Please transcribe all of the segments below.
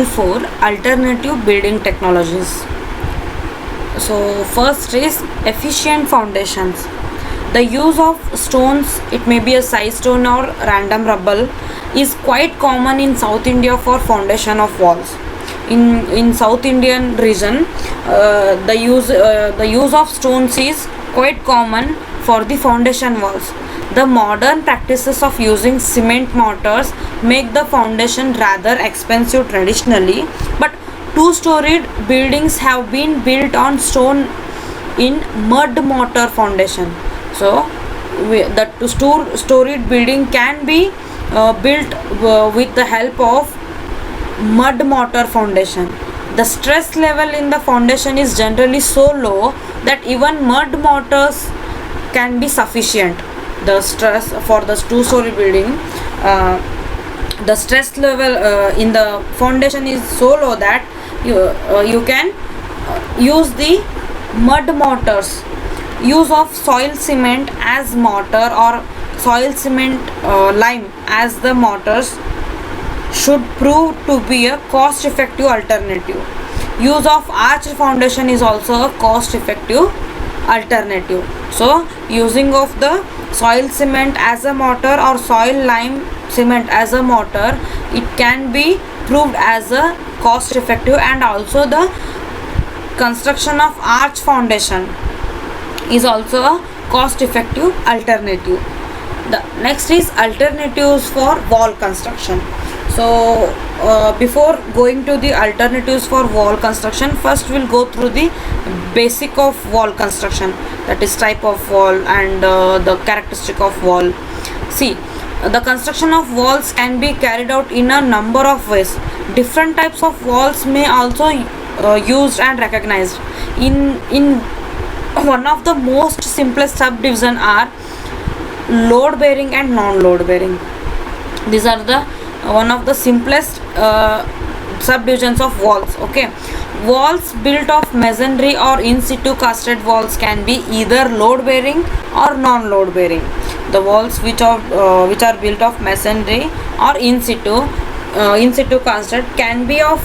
4, alternative building technologies. So first is efficient foundations. The use of stones, it may be a size stone or random rubble, is quite common in South India for foundation of walls. In South Indian region, the use of stones is quite common for the foundation walls. The modern practices of using cement mortars make the foundation rather expensive traditionally, but two-storied buildings have been built on stone in mud mortar foundation. So the two-storied building can be built with the help of mud mortar foundation. The stress level in the foundation is generally so low that even mud mortars can be sufficient. The stress for the two-story building, the stress level in the foundation is so low that you can use the mud mortars. Use of soil cement as mortar or soil cement lime as the mortars should prove to be a cost effective alternative. Use of arch foundation is also a cost effective alternative. So using of the soil cement as a mortar or soil lime cement as a mortar, it can be proved as a cost effective, and also the construction of arch foundation is also a cost effective alternative. The next is alternatives for wall construction. So before going to the alternatives for wall construction, first we'll go through the basic of wall construction, that is type of wall and the characteristic of wall. See, the construction of walls can be carried out in a number of ways. Different types of walls may also used and recognized. In one of the most simplest subdivision are load bearing and non-load bearing. These are the one of the simplest subdivisions of walls. Okay, walls built of masonry or in situ casted walls can be either load bearing or non-load bearing. The walls which are built of masonry or in situ casted can be of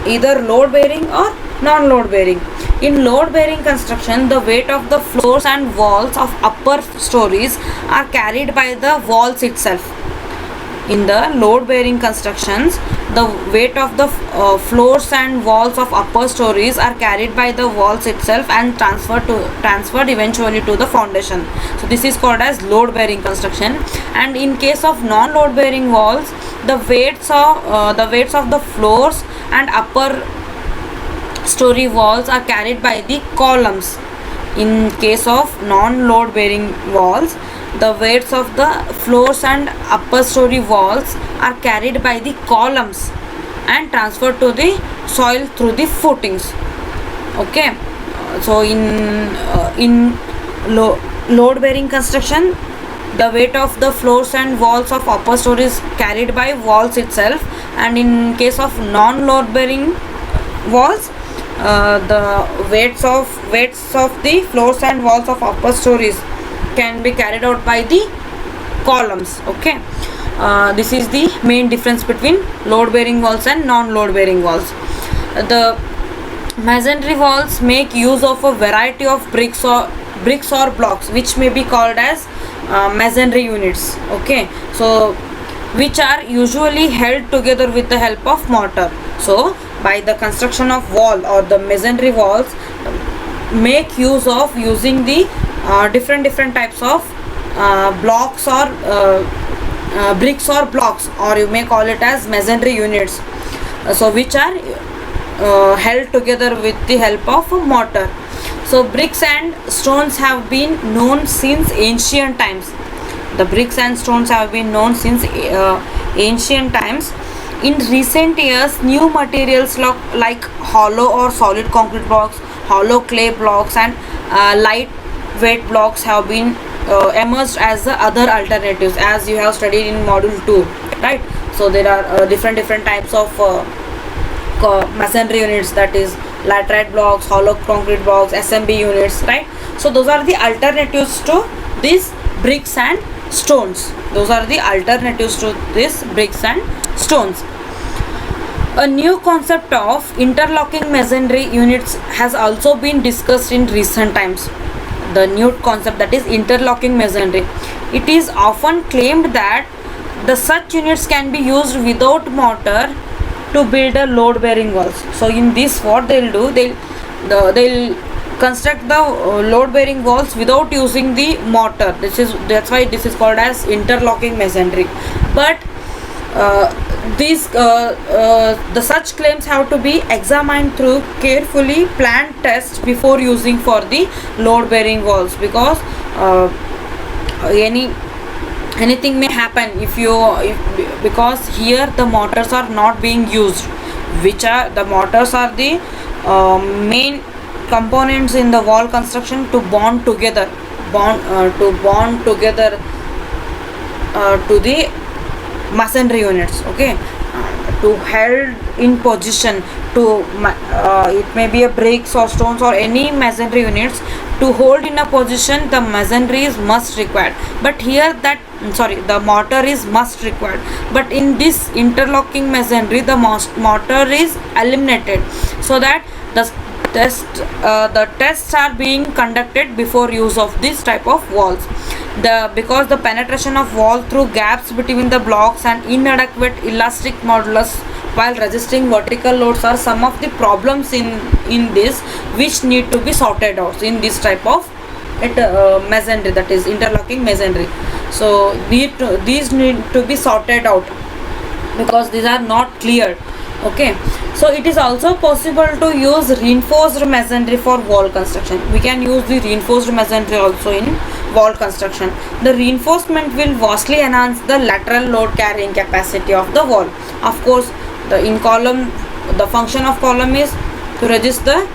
either load bearing or non-load bearing. In load bearing construction, the weight of the floors and walls of upper stories are carried by the walls itself. In the load bearing constructions, the weight of the floors and walls of upper stories are carried by the walls itself and transferred eventually to the foundation. So this is called as load bearing construction. And in case of non load bearing walls, the weights of the floors and upper story walls are carried by the columns. In case of non load bearing walls, the weights of the floors and upper story walls are carried by the columns and transferred to the soil through the footings. Okay, so in load bearing construction, the weight of the floors and walls of upper story is carried by walls itself, and in case of non load bearing walls, the weights of the floors and walls of upper stories can be carried out by the columns. Okay, this is the main difference between load bearing walls and non load bearing walls. The masonry walls make use of a variety of bricks or blocks, which may be called as masonry units. Okay, so which are usually held together with the help of mortar. So by the construction of wall or the masonry walls, make use of using the different types of blocks or bricks or blocks, or you may call it as masonry units, so which are held together with the help of a mortar. So bricks and stones have been known since ancient times. The bricks and stones have been known since ancient times. In recent years, new materials like hollow or solid concrete blocks, hollow clay blocks, and lightweight blocks have been emerged as the other alternatives, as you have studied in module 2, right? So there are different types of masonry units, that is laterite blocks, hollow concrete blocks, SMB units, right? So those are the alternatives to these bricks and stones. Those are the alternatives to these bricks and stones. A new concept of interlocking masonry units has also been discussed in recent times. The new concept, that is interlocking masonry. It is often claimed that the such units can be used without mortar to build a load bearing walls. So in this, what they'll do, they'll construct the load bearing walls without using the mortar. That's why this is called as interlocking masonry. But the such claims have to be examined through carefully planned tests before using for the load bearing walls, because anything may happen because here the mortars are not being used, which are the mortars are the main components in the wall construction to bond together to the masonry units. Okay, to held in position to it may be a bricks or stones or any masonry units to hold in a position, the masonry is must required, but here the mortar is must required. But in this interlocking masonry, the mortar is eliminated, so that the tests are being conducted before use of this type of walls. Because the penetration of wall through gaps between the blocks and inadequate elastic modulus while resisting vertical loads are some of the problems in this, which need to be sorted out in this type of masonry, that is interlocking masonry. So these need to be sorted out because these are not clear. Okay, so it is also possible to use reinforced masonry for wall construction. We can use the reinforced masonry also in wall construction. The reinforcement will vastly enhance the lateral load carrying capacity of the wall. Of course, the function of column is to resist the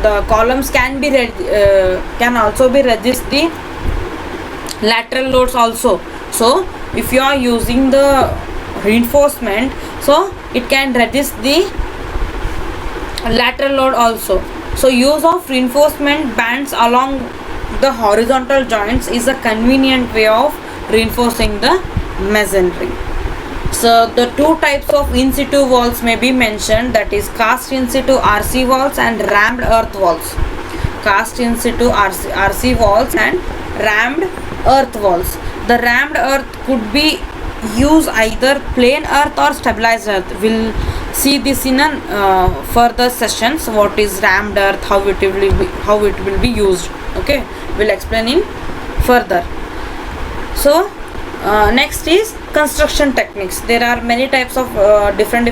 the columns can also be resist the lateral loads also. So if you are using the reinforcement, so it can resist the lateral load also. So use of reinforcement bands along the horizontal joints is a convenient way of reinforcing the masonry. So the two types of in situ walls may be mentioned, that is cast in situ RC walls and rammed earth walls. Cast in situ RC walls and rammed earth walls. The rammed earth could be use either plain earth or stabilized earth. We'll see this in further sessions, what is rammed earth, how it will be used. Okay, we'll explain in further. So next is construction techniques. There are many types of different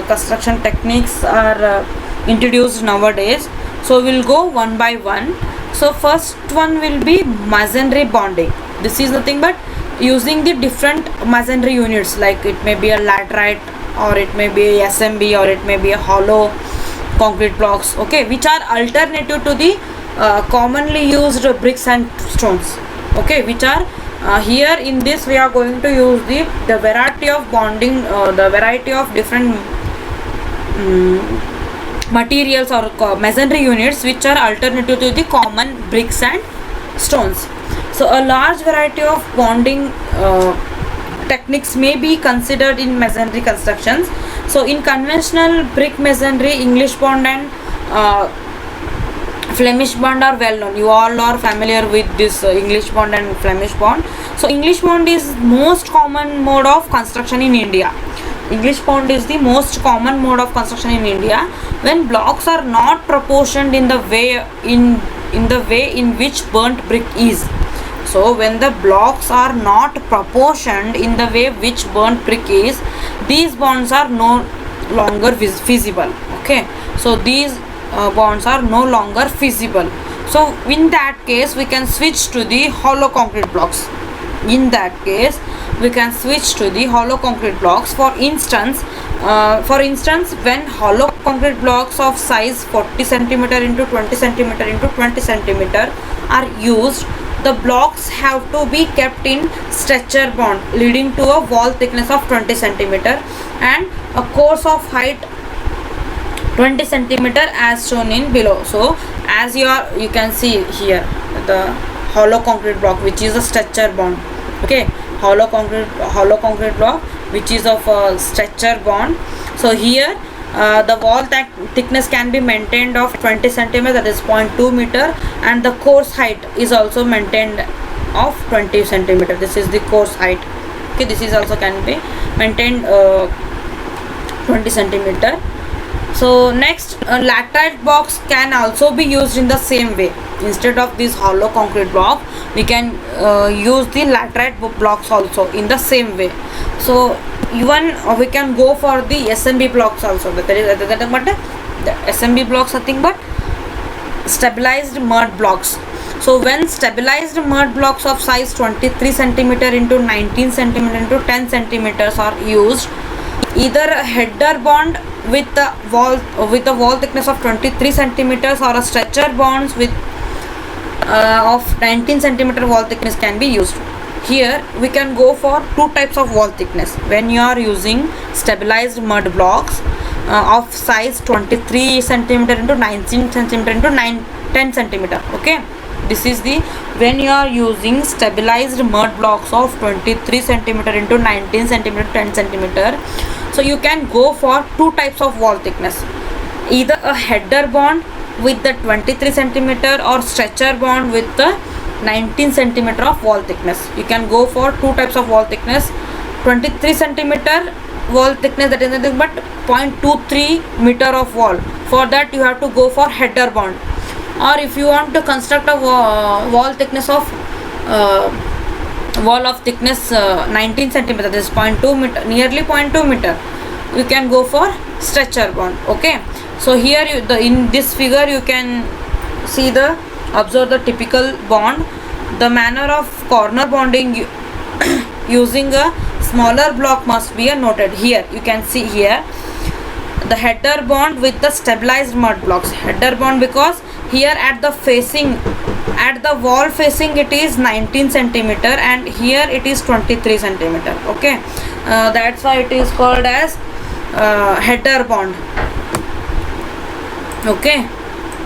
construction techniques are introduced nowadays. So we'll go one by one. So first one will be masonry bonding. This is nothing but using the different masonry units, like it may be a laterite or it may be a SMB or it may be a hollow concrete blocks, okay, which are alternative to the commonly used bricks and stones, okay, which are here in this we are going to use the variety of bonding, the variety of different materials or masonry units which are alternative to the common bricks and stones. So a large variety of bonding techniques may be considered in masonry constructions. So in conventional brick masonry, English bond and Flemish bond are well known. You all are familiar with this English bond and Flemish bond. So English bond is most common mode of construction in India. English bond is the most common mode of construction in India when blocks are not proportioned in the way in which burnt brick is. So when the blocks are not proportioned in the way which burnt brick is, these bonds are no longer feasible. Okay, so these bonds are no longer feasible. So in that case we can switch to the hollow concrete blocks. In that case we can switch to the hollow concrete blocks. For instance, when hollow concrete blocks of size 40 cm into 20 cm into 20 cm are used, the blocks have to be kept in stretcher bond leading to a wall thickness of 20 cm and a course of height 20 cm as shown in below. So as you can see here the hollow concrete block which is a stretcher bond. Okay, hollow concrete block which is of stretcher bond. So here the wall thickness can be maintained of 20 centimeter, that is 0.2 meter, and the course height is also maintained of 20 centimeter. This is the course height. Okay, this is also can be maintained 20 centimeter. So next, laterite blocks can also be used in the same way. Instead of this hollow concrete block, we can use the laterite blocks also in the same way. So even we can go for the SMB blocks also. But the SMB blocks are nothing but stabilized mud blocks. So when stabilized mud blocks of size 23 centimeter into 19 centimeter into 10 centimeters are used, either a header bond with the wall thickness of 23 centimeters or a stretcher bonds with of 19 centimeter wall thickness can be used. Here we can go for two types of wall thickness when you are using stabilized mud blocks of size 23 centimeter into 19 centimeter into 10 centimeter. Okay, this is the when you are using stabilized mud blocks of 23 centimeter into 19 centimeter 10 centimeter. So you can go for two types of wall thickness, either a header bond with the 23 centimeter or stretcher bond with the 19 centimeter of wall thickness. You can go for two types of wall thickness. 23 centimeter wall thickness, that is nothing but 0.23 meter of wall. For that you have to go for header bond. Or if you want to construct a wall thickness of wall of thickness 19 centimeter, that is 0.2 meter, nearly 0.2 meter, you can go for stretcher bond. Okay, so here in this figure you can see observe the typical bond. The manner of corner bonding using a smaller block must be noted. Here you can see here the header bond with the stabilized mud blocks. Header bond because here at the facing, at the wall facing it is 19 centimeter and here it is 23 centimeter. Okay, that's why it is called as header bond. Okay.